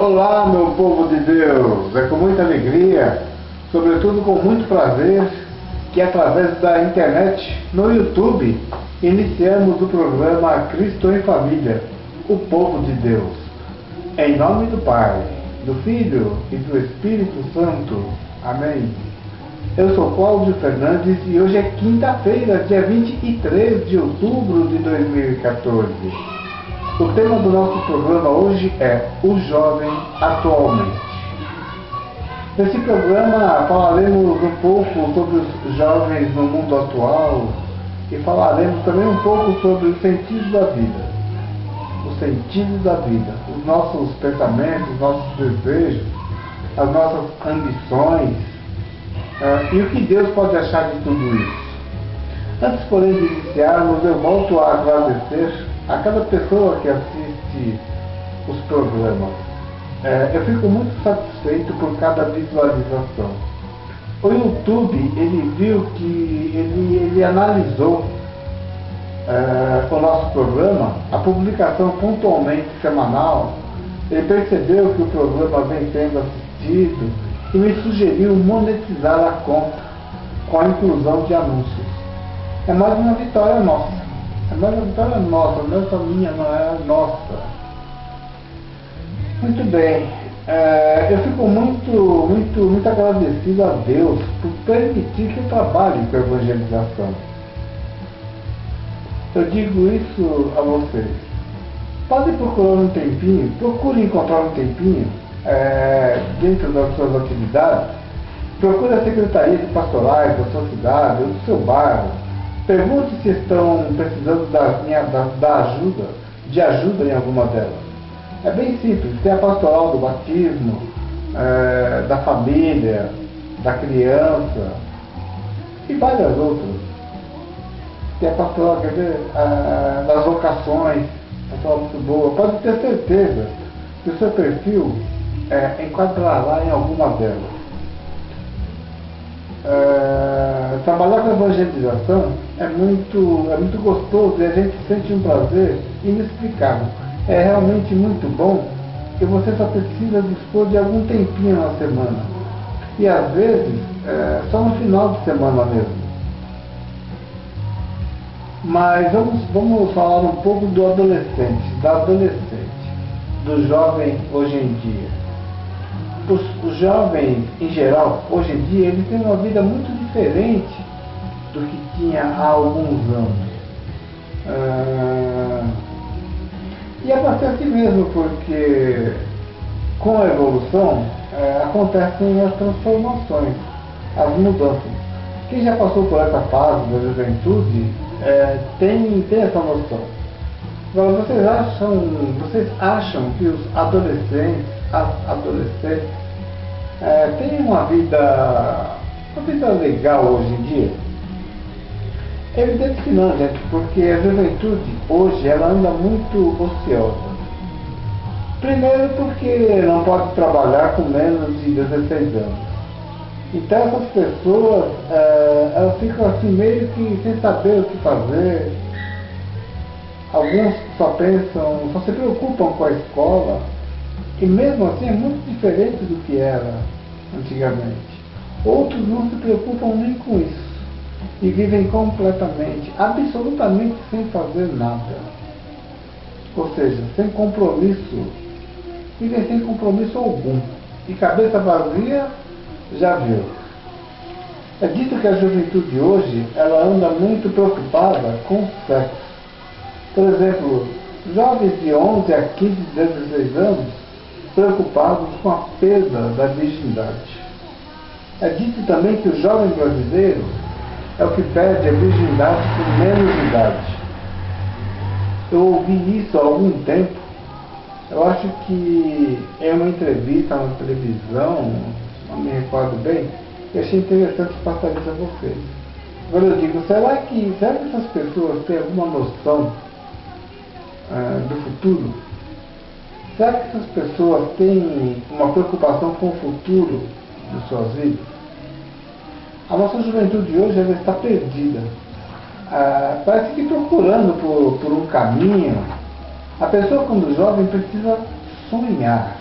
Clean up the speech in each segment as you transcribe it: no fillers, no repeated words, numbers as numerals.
Olá, meu povo de Deus! É com muita alegria, sobretudo com muito prazer, que através da internet, no YouTube, iniciamos o programa Cristo em Família, o povo de Deus. Em nome do Pai, do Filho e do Espírito Santo. Amém. Eu sou Cláudio Fernandes e hoje é quinta-feira, dia 23 de outubro de 2014. O tema do nosso programa hoje é o jovem atualmente. Nesse programa falaremos um pouco sobre os jovens no mundo atual e falaremos também um pouco sobre o sentido da vida. O sentido da vida, os nossos pensamentos, os nossos desejos, as nossas ambições e o que Deus pode achar de tudo isso. Antes, porém, de iniciarmos, eu volto a agradecer a cada pessoa que assiste os programas. Eu fico muito satisfeito por cada visualização. O YouTube, ele viu que ele analisou o nosso programa, a publicação pontualmente semanal. Ele percebeu que o programa vem sendo assistido e me sugeriu monetizar a conta com a inclusão de anúncios. É mais uma vitória nossa. É mais uma vitória nossa, não é só minha, não é nossa. Muito bem. Eu fico muito agradecido a Deus por permitir que eu trabalhe com a evangelização. Eu digo isso a vocês. Podem procurar um tempinho, procure encontrar um tempinho dentro das suas atividades. Procure a secretaria de pastorais da sua cidade ou do seu bairro. Pergunte se estão precisando de ajuda em alguma delas. É bem simples, tem a pastoral do batismo, da família, da criança e várias outras. Tem a pastoral, das vocações, pastoral muito boa. Pode ter certeza que o seu perfil enquadrará em alguma delas. Trabalhar com a evangelização é muito gostoso e a gente sente um prazer inexplicável. É realmente muito bom e você só precisa dispor de algum tempinho na semana. E às vezes só no final de semana mesmo. Mas vamos falar um pouco do adolescente, do jovem hoje em dia. Os jovens, em geral, hoje em dia, eles têm uma vida muito diferente do que tinha há alguns anos. E é bastante mesmo, porque com a evolução acontecem as transformações, as mudanças. Quem já passou por essa fase da juventude tem essa noção. Agora, vocês acham que os adolescentes, as adolescentes, têm uma vida legal hoje em dia? É evidente que não, gente, porque a juventude hoje ela anda muito ociosa. Primeiro porque não pode trabalhar com menos de 16 anos. Então essas pessoas, elas ficam assim meio que sem saber o que fazer. Alguns só se preocupam com a escola, e mesmo assim é muito diferente do que era antigamente. Outros não se preocupam nem com isso, e vivem completamente, absolutamente sem fazer nada. Ou seja, sem compromisso, vivem sem compromisso algum, e cabeça vazia, já viu. É dito que a juventude hoje, ela anda muito preocupada com o sexo. Por exemplo, jovens de 11 a 15, 16 anos preocupados com a perda da virgindade. É dito também que o jovem brasileiro é o que perde a virgindade com menos idade. Eu ouvi isso há algum tempo. Eu acho que é uma entrevista na televisão, não me recordo bem, e achei interessante passar isso a vocês. Agora eu digo, será que essas pessoas têm alguma noção do futuro? Será que essas pessoas têm uma preocupação com o futuro de suas vidas? A nossa juventude hoje ela está perdida. Parece que procurando por um caminho. A pessoa quando jovem precisa sonhar.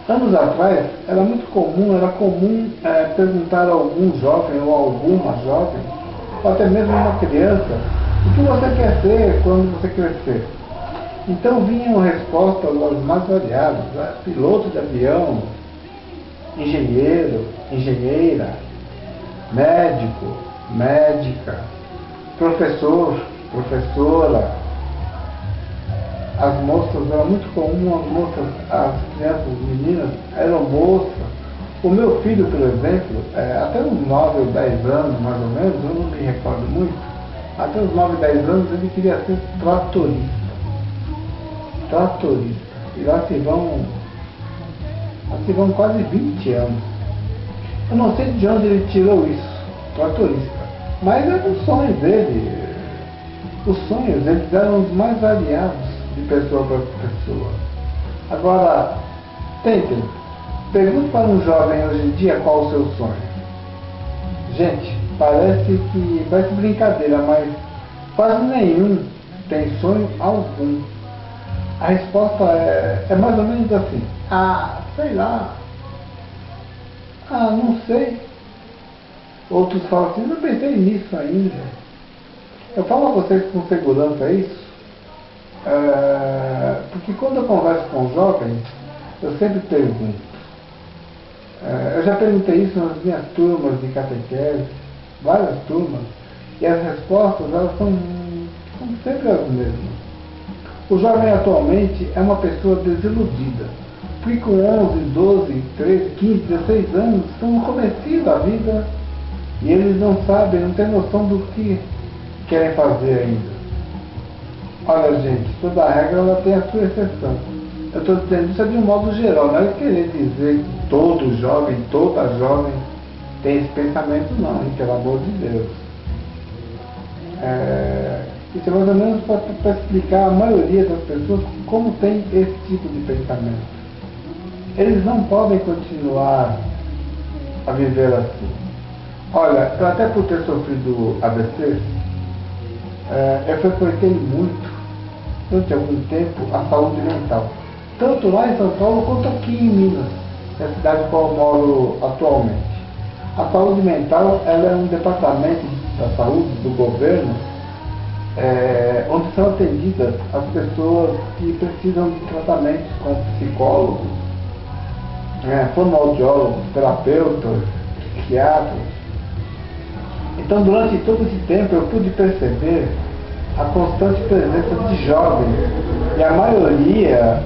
Anos atrás, era comum perguntar a algum jovem ou a alguma jovem, ou até mesmo uma criança, o que você quer ser quando você crescer? Então vinham respostas as mais variadas, né? Piloto de avião, engenheiro, engenheira, médico, médica, professor, professora. As moças, era muito comum as crianças, as meninas, eram moças. O meu filho, por exemplo, até uns 9 ou 10 anos, mais ou menos, eu não me recordo muito, até uns 9 ou 10 anos ele queria ser tratorista. Tratorista. E lá se vão quase 20 anos. Eu não sei de onde ele tirou isso, tratorista. Mas era um sonho dele. Os sonhos, eles eram os mais variados de pessoa para pessoa. Agora, tentem. Pergunte para um jovem hoje em dia qual o seu sonho. Gente, parece brincadeira, mas quase nenhum tem sonho algum. A resposta é mais ou menos assim. Sei lá. Não sei. Outros falam assim, não pensei nisso ainda. Eu falo a vocês com segurança isso, porque quando eu converso com jovens, eu sempre pergunto. Eu já perguntei isso nas minhas turmas de catequese, várias turmas, e as respostas elas são sempre as mesmas. O jovem atualmente é uma pessoa desiludida, porque com 11, 12, 13, 15, 16 anos estão no comecinho da vida e eles não sabem, não têm noção do que querem fazer ainda. Olha, gente, toda regra ela tem a sua exceção. Eu estou dizendo isso de um modo geral, não é querer dizer que todo jovem, toda jovem tem esse pensamento, não, hein, pelo amor de Deus. Isso é mais ou menos para explicar a maioria das pessoas como tem esse tipo de pensamento. Eles não podem continuar a viver assim. Olha, eu até por ter sofrido AVC, eu frequentei muito, durante algum tempo, a saúde mental. Tanto lá em São Paulo quanto aqui em Minas, na cidade qual eu moro atualmente. A saúde mental ela é um departamento da saúde, do governo, onde são atendidas as pessoas que precisam de tratamentos com psicólogos, fonoaudiólogos, terapeutas, psiquiatras. Então, durante todo esse tempo, eu pude perceber a constante presença de jovens, e a maioria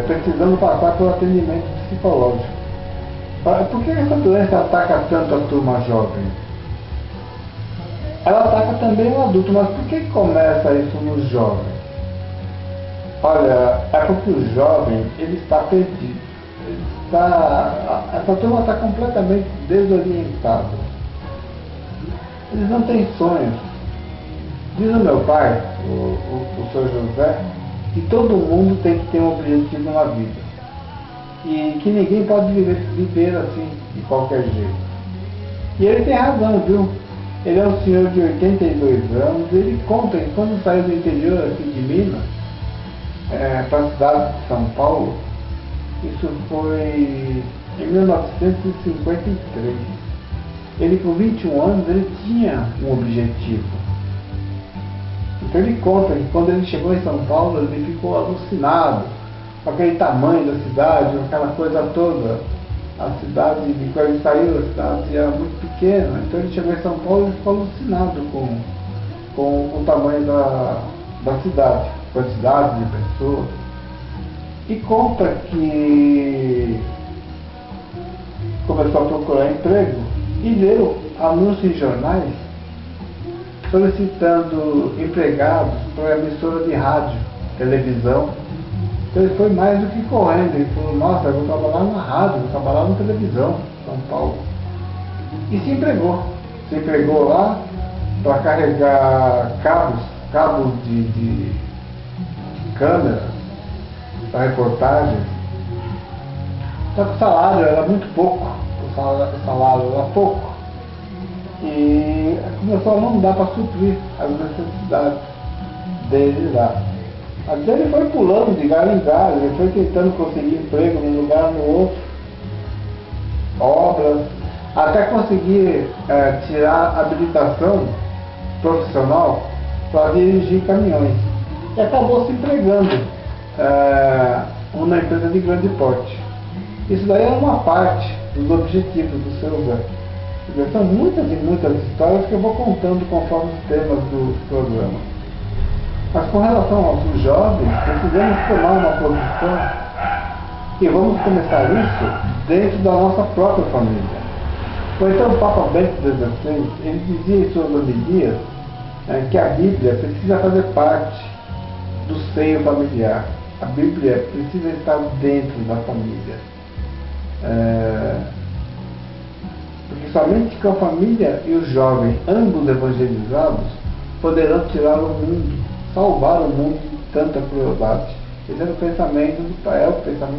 precisando passar por atendimento psicológico. Por que essa doença ataca tanto a turma jovem? Ela ataca também o adulto, mas por que começa isso no jovem? Olha, é porque o jovem ele está perdido. Essa turma está completamente desorientada. Eles não têm sonhos. Diz o meu pai, o Sr. José, que todo mundo tem que ter um objetivo na vida. E que ninguém pode viver assim, de qualquer jeito. E ele tem razão, viu? Ele é um senhor de 82 anos, ele conta que quando saiu do interior aqui de Minas, para a cidade de São Paulo, isso foi em 1953. Ele com 21 anos, ele tinha um objetivo. Então ele conta que quando ele chegou em São Paulo, ele ficou alucinado com aquele tamanho da cidade, aquela coisa toda. A cidade, quando ele saiu, a cidade era muito pequena, então ele chegou em São Paulo e ficou alucinado com o tamanho da cidade, quantidade de pessoas. E conta que começou a procurar emprego e leu anúncios em jornais solicitando empregados para emissora de rádio, televisão. Então ele foi mais do que correndo, ele falou, nossa, eu vou trabalhar na rádio, vou trabalhar na televisão, São Paulo. E se empregou lá para carregar cabos de câmeras, para reportagens. Só que o salário era muito pouco, o salário era pouco. E começou a não dar para suprir as necessidades dele lá. A vida ele foi pulando de galho em galho, ele foi tentando conseguir emprego num lugar no outro, obras, até conseguir tirar a habilitação profissional para dirigir caminhões. E acabou se empregando numa empresa de grande porte. Isso daí é uma parte dos objetivos do ser humano. São muitas e muitas histórias que eu vou contando conforme os temas do programa. Mas com relação aos jovens, precisamos tomar uma posição e vamos começar isso dentro da nossa própria família. Ou então o Papa Bento XVI, ele dizia em suas homilias que a Bíblia precisa fazer parte do seio familiar. A Bíblia precisa estar dentro da família. Porque somente com a família e o jovem, ambos evangelizados, poderão tirar o mundo, salvar o mundo de tanta crueldade. Esse é o pensamento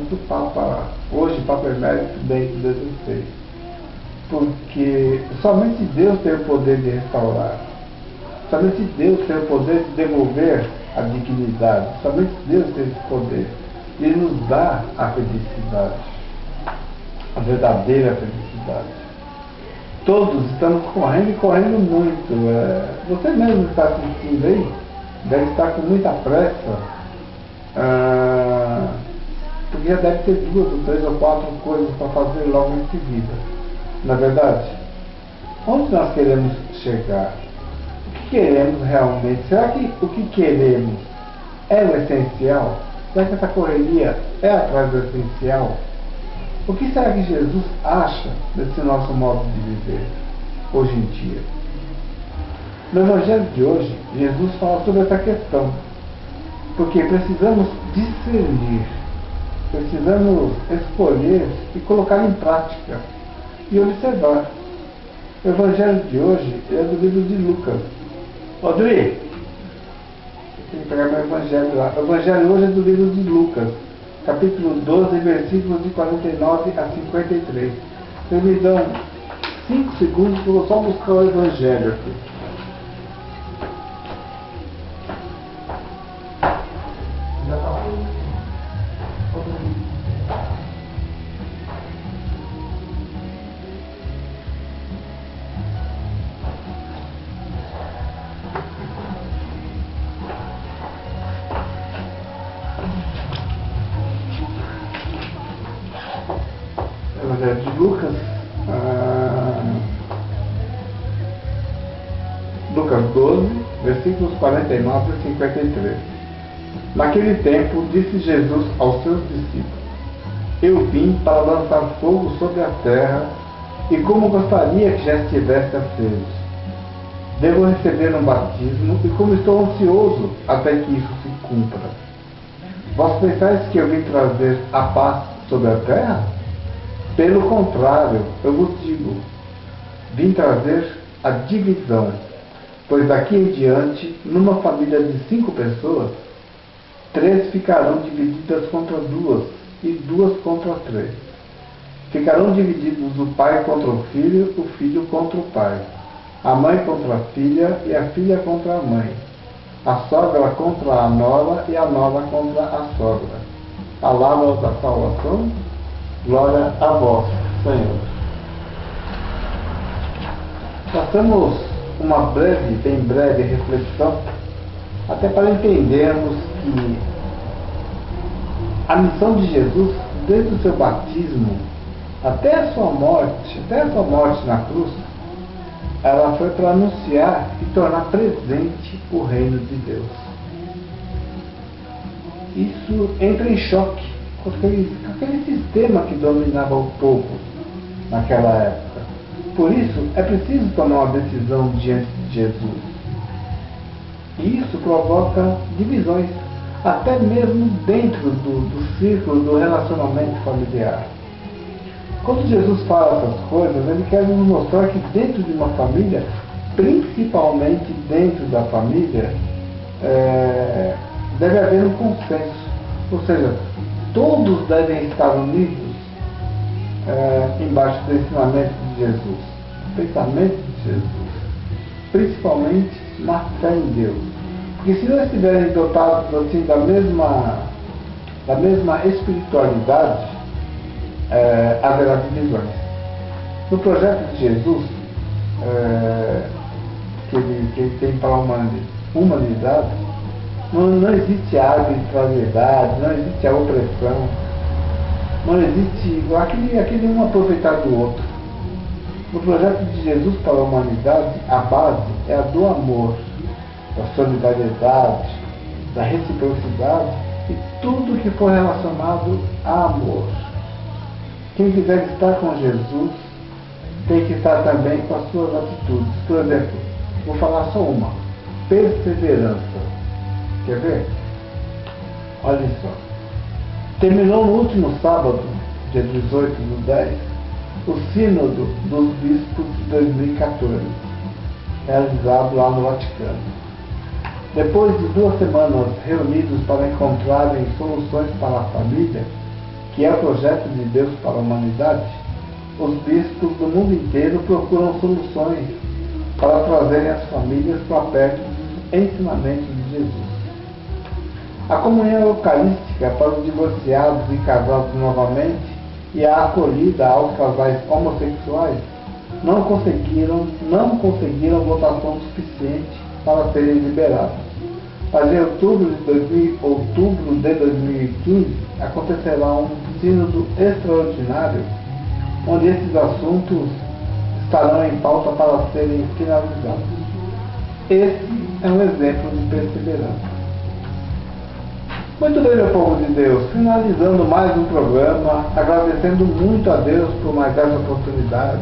do Papa, hoje Papa Emérito Bento XVI. Porque somente Deus tem o poder de restaurar. Somente Deus tem o poder de devolver a dignidade. Somente Deus tem esse poder. E Ele nos dá a felicidade. A verdadeira felicidade. Todos estamos correndo e correndo muito. Você mesmo está assistindo aí, deve estar com muita pressa, porque já deve ter 2 ou 3 ou 4 coisas para fazer logo em seguida. Na verdade, onde nós queremos chegar? O que queremos realmente? Será que o que queremos é o essencial? Será que essa correria é atrás do essencial? O que será que Jesus acha desse nosso modo de viver hoje em dia? No Evangelho de hoje, Jesus fala sobre essa questão, porque precisamos discernir, precisamos escolher e colocar em prática e observar. O Evangelho de hoje é do livro de Lucas. Rodrigo, tem que pegar meu Evangelho lá. O Evangelho hoje é do livro de Lucas, capítulo 12, versículos de 49 a 53. Vocês me dão 5 segundos que eu vou só buscar o Evangelho aqui. Evangelho de Lucas, Lucas 12, versículos 49 a 53. Naquele tempo, disse Jesus aos seus discípulos: Eu vim para lançar fogo sobre a terra, e como gostaria que já estivesse aceso. Devo receber um batismo, e como estou ansioso até que isso se cumpra. Vós pensais que eu vim trazer a paz sobre a terra? Pelo contrário, eu vos digo, vim trazer a divisão, pois daqui em diante, numa família de 5 pessoas, 3 ficarão divididas contra 2, e 2 contra 3. Ficarão divididos o pai contra o filho contra o pai, a mãe contra a filha e a filha contra a mãe, a sogra contra a nora e a nora contra a sogra. Palavra da salvação. Glória a vós, Senhor. Façamos uma breve, bem breve reflexão, até para entendermos que a missão de Jesus, desde o seu batismo até a sua morte na cruz, ela foi para anunciar e tornar presente o reino de Deus. Isso entra em choque com aquele sistema que dominava o povo naquela época. Por isso, é preciso tomar uma decisão diante de Jesus. E isso provoca divisões, até mesmo dentro do círculo do relacionamento familiar. Quando Jesus fala essas coisas, ele quer nos mostrar que dentro de uma família, principalmente dentro da família, deve haver um consenso. Ou seja, todos devem estar unidos embaixo do ensinamento de Jesus, do pensamento de Jesus, principalmente na fé em Deus. Porque se não estiverem dotados assim da mesma espiritualidade, haverá divisões. No projeto de Jesus, que ele tem para a humanidade, não existe a arbitrariedade, não existe a opressão, não existe aquele um aproveitar do outro. No projeto de Jesus para a humanidade, a base é a do amor, da solidariedade, da reciprocidade e tudo que for relacionado a amor. Quem quiser estar com Jesus tem que estar também com as suas atitudes. Por exemplo, vou falar só uma: perseverança. Quer ver? Olha só. Terminou no último sábado, dia 18 do 10, o Sínodo dos Bispos de 2014, realizado lá no Vaticano. Depois de 2 semanas reunidos para encontrarem soluções para a família, que é o projeto de Deus para a humanidade, os bispos do mundo inteiro procuram soluções para trazerem as famílias para perto dos ensinamentos de Jesus. A comunhão eucarística para os divorciados e casados novamente e a acolhida aos casais homossexuais não conseguiram votação suficiente para serem liberados. Mas em outubro de 2015 acontecerá um sínodo extraordinário onde esses assuntos estarão em pauta para serem finalizados. Esse é um exemplo de perseverança. Muito bem, meu povo de Deus, finalizando mais um programa, agradecendo muito a Deus por mais essa oportunidade,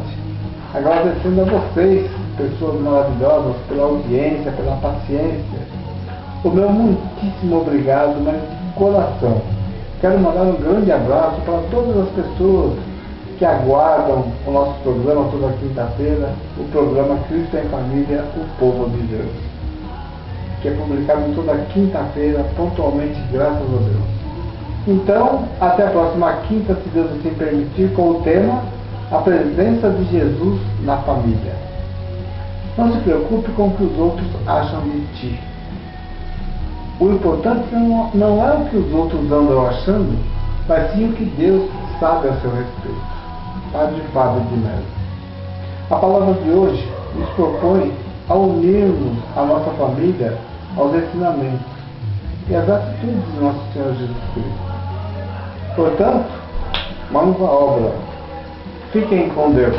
agradecendo a vocês, pessoas maravilhosas, pela audiência, pela paciência. O meu muitíssimo obrigado, mas de coração. Quero mandar um grande abraço para todas as pessoas que aguardam o nosso programa toda quinta-feira, o programa Cristo em Família, o Povo de Deus, que é publicado toda quinta-feira, pontualmente, graças a Deus. Então, até a próxima quinta, se Deus assim permitir, com o tema A Presença de Jesus na Família. Não se preocupe com o que os outros acham de ti. O importante não é o que os outros andam achando, mas sim o que Deus sabe a seu respeito. Padre Fábio de Mello. A palavra de hoje nos propõe a unirmos a nossa família aos ensinamentos e às atitudes de nosso Senhor Jesus Cristo. Portanto, mãos à obra. Fiquem com Deus.